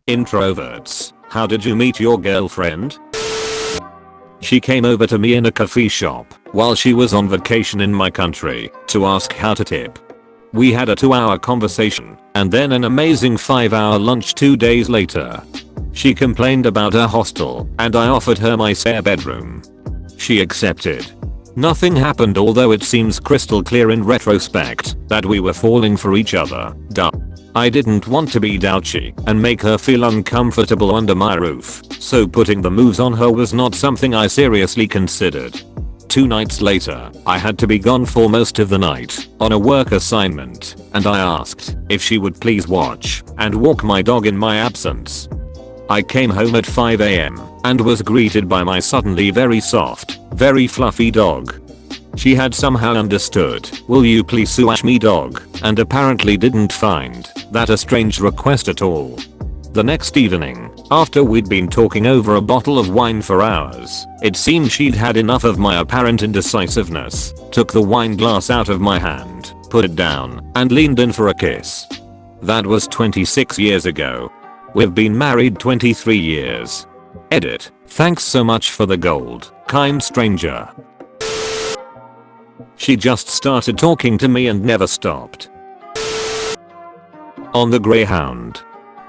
Introverts, how did you meet your girlfriend? She came over to me in a coffee shop while she was on vacation in my country to ask how to tip. We had a 2-hour conversation and then an amazing 5-hour lunch 2 days later. She complained about her hostel and I offered her my spare bedroom. She accepted. Nothing happened, although it seems crystal clear in retrospect that we were falling for each other. Duh. I didn't want to be douchey and make her feel uncomfortable under my roof, so putting the moves on her was not something I seriously considered. 2 nights later, I had to be gone for most of the night on a work assignment, and I asked if she would please watch and walk my dog in my absence. I came home at 5 AM and was greeted by my suddenly very soft, very fluffy dog. She had somehow understood, "Will you please swash me, dog?" and apparently didn't find that a strange request at all. The next evening, after we'd been talking over a bottle of wine for hours, it seemed she'd had enough of my apparent indecisiveness, took the wine glass out of my hand, put it down, and leaned in for a kiss. That was 26 years ago. We've been married 23 years. Edit. Thanks so much for the gold, kind stranger. She just started talking to me and never stopped. On the Greyhound.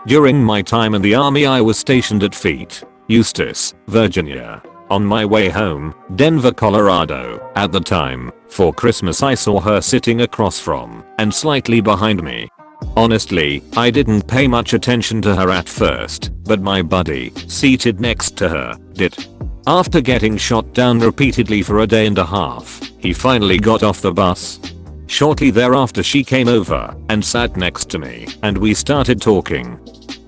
During my time in the army I was stationed at Fort Eustis, Virginia. On my way home, Denver, Colorado, at the time, for Christmas I saw her sitting across from and slightly behind me. Honestly, I didn't pay much attention to her at first, but my buddy, seated next to her, did. After getting shot down repeatedly for a day and a half, he finally got off the bus. Shortly thereafter she came over and sat next to me and we started talking.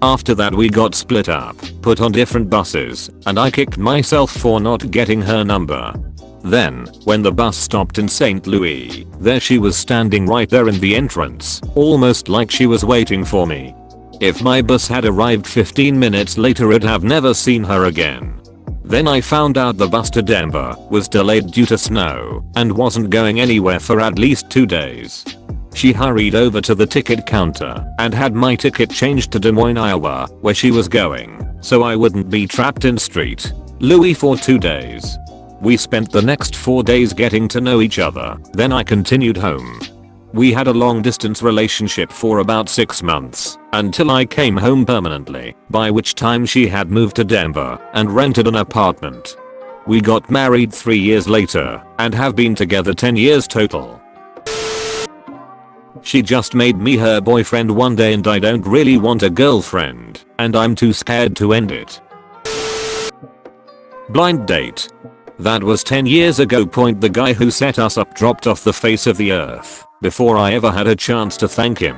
After that we got split up, put on different buses, and I kicked myself for not getting her number. Then, when the bus stopped in St. Louis, there she was standing right there in the entrance, almost like she was waiting for me. If my bus had arrived 15 minutes later I'd have never seen her again. Then I found out the bus to Denver was delayed due to snow and wasn't going anywhere for at least 2 days. She hurried over to the ticket counter and had my ticket changed to Des Moines, Iowa, where she was going, so I wouldn't be trapped in St. Louis for 2 days. We spent the next 4 days getting to know each other, then I continued home. We had a long distance relationship for about 6 months, until I came home permanently, by which time she had moved to Denver and rented an apartment. We got married 3 years later and have been together 10 years total. She just made me her boyfriend one day and I don't really want a girlfriend, and I'm too scared to end it. Blind date. That was 10 years ago. The guy who set us up dropped off the face of the earth before I ever had a chance to thank him.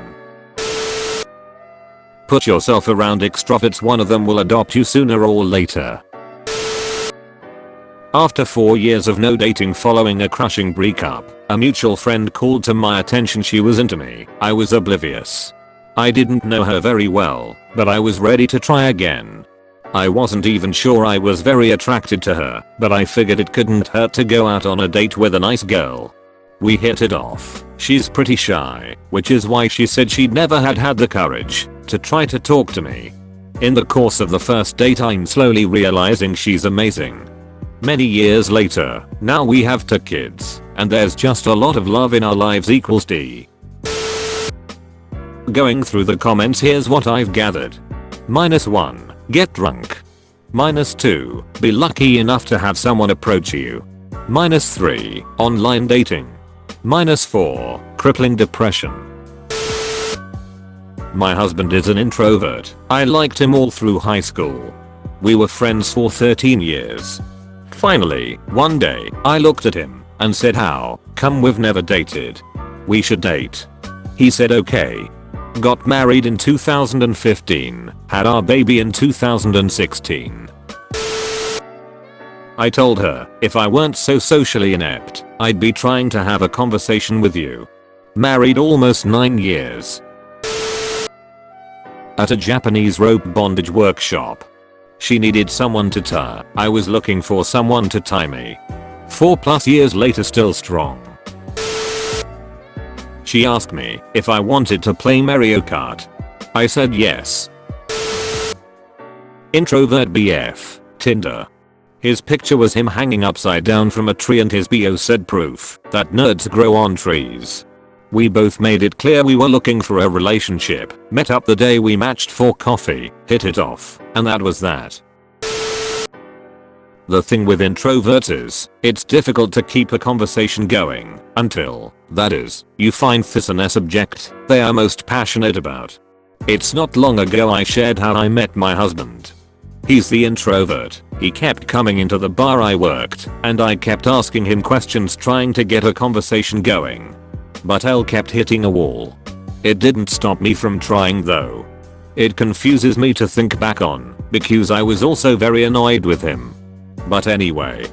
Put yourself around extroverts, one of them will adopt you sooner or later. After 4 years of no dating following a crushing breakup, a mutual friend called to my attention she was into me. I was oblivious. I didn't know her very well, but I was ready to try again. I wasn't even sure I was very attracted to her, but I figured it couldn't hurt to go out on a date with a nice girl. We hit it off. She's pretty shy, which is why she said she'd never had the courage to try to talk to me. In the course of the first date I'm slowly realizing she's amazing. Many years later, now we have 2 kids, and there's just a lot of love in our lives equals D. Going through the comments, here's what I've gathered. -1. Get drunk. -2. Be lucky enough to have someone approach you. -3. Online dating. -4. Crippling depression. My husband is an introvert. I liked him all through high school. We were friends for 13 years. Finally, one day, I looked at him and said, "How come we've never dated? We should date." He said okay. Got married in 2015, had our baby in 2016. I told her, if I weren't so socially inept, I'd be trying to have a conversation with you. Married almost 9 years. At a Japanese rope bondage workshop. She needed someone to tie. I was looking for someone to tie me. 4+ years later, still strong. She asked me if I wanted to play Mario Kart. I said yes. Introvert BF, Tinder. His picture was him hanging upside down from a tree and his bio said proof that nerds grow on trees. We both made it clear we were looking for a relationship, met up the day we matched for coffee, hit it off, and that was that. The thing with introverts is, it's difficult to keep a conversation going until, that is, you find a subject they are most passionate about. It's not long ago I shared how I met my husband. He's the introvert. He kept coming into the bar I worked, and I kept asking him questions trying to get a conversation going. But L kept hitting a wall. It didn't stop me from trying though. It confuses me to think back on, because I was also very annoyed with him. But anyway.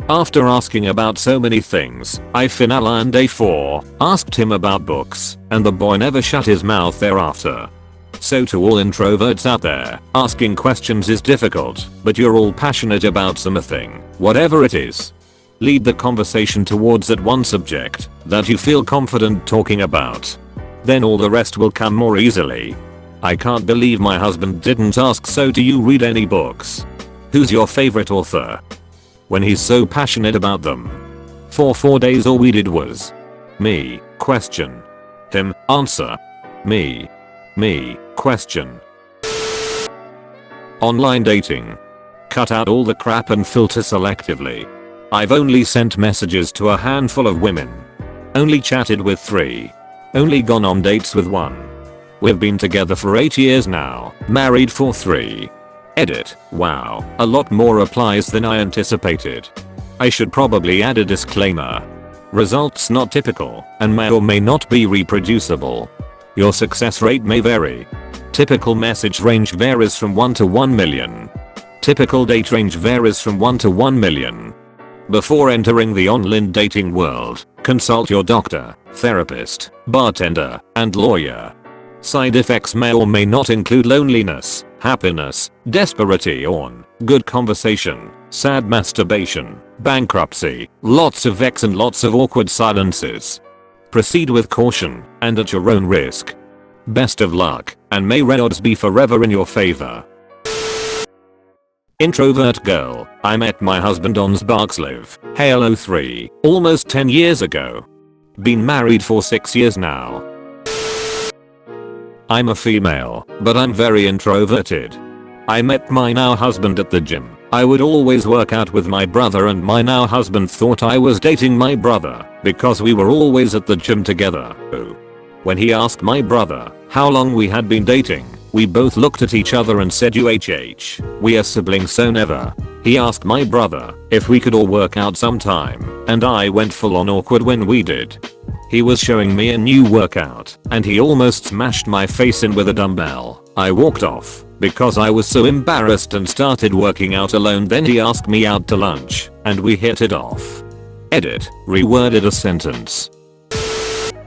After asking about so many things, I finally on day 4, asked him about books, and the boy never shut his mouth thereafter. So to all introverts out there, asking questions is difficult, but you're all passionate about something, whatever it is. Lead the conversation towards that one subject that you feel confident talking about. Then all the rest will come more easily. I can't believe my husband didn't ask, so do you read any books? Who's your favorite author? When he's so passionate about them. For 4 days all we did was me, question. Him, answer. Me, question. Online dating. Cut out all the crap and filter selectively. I've only sent messages to a handful of women. Only chatted with 3. Only gone on dates with 1. We've been together for 8 years now, married for 3. Edit. Wow, a lot more replies than I anticipated. I should probably add a disclaimer. Results not typical, and may or may not be reproducible. Your success rate may vary. Typical message range varies from 1 to 1 million. Typical date range varies from 1 to 1 million. Before entering the online dating world, consult your doctor, therapist, bartender, and lawyer. Side effects may or may not include loneliness, happiness, desperate or good conversation, sad masturbation, bankruptcy, lots of X and lots of awkward silences. Proceed with caution and at your own risk. Best of luck, and may red odds be forever in your favor. Introvert girl. I met my husband on Sparkslive, Halo 3, almost 10 years ago. Been married for 6 years now. I'm a female, but I'm very introverted. I met my now husband at the gym. I would always work out with my brother, and my now husband thought I was dating my brother because we were always at the gym together. When he asked my brother how long we had been dating, we both looked at each other and said UHH, we are siblings so never. He asked my brother if we could all work out sometime, and I went full on awkward when we did. He was showing me a new workout, and he almost smashed my face in with a dumbbell. I walked off because I was so embarrassed and started working out alone. Then he asked me out to lunch, and we hit it off. Edit, reworded a sentence.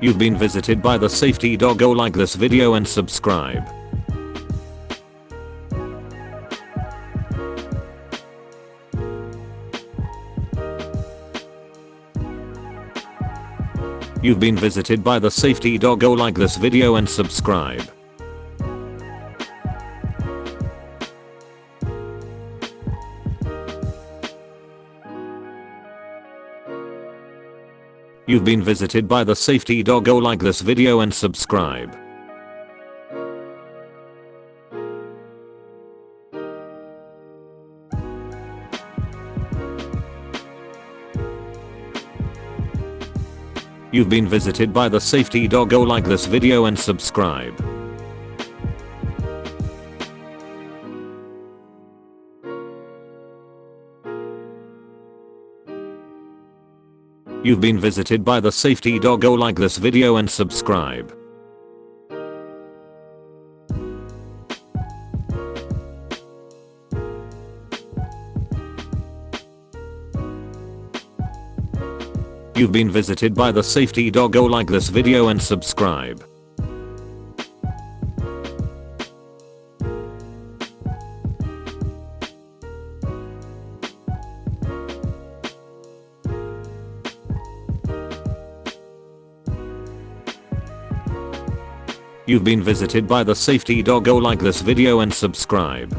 You've been visited by the safety dog. Go like this video and subscribe. You've been visited by the safety dog. Go like this video and subscribe. You've been visited by the safety dog. Go like this video and subscribe. You've been visited by the safety dog. Go like this video and subscribe. You've been visited by the safety dog. Go like this video and subscribe. You've been visited by the safety dog. Go like this video and subscribe. You've been visited by the safety dog. Go like this video and subscribe.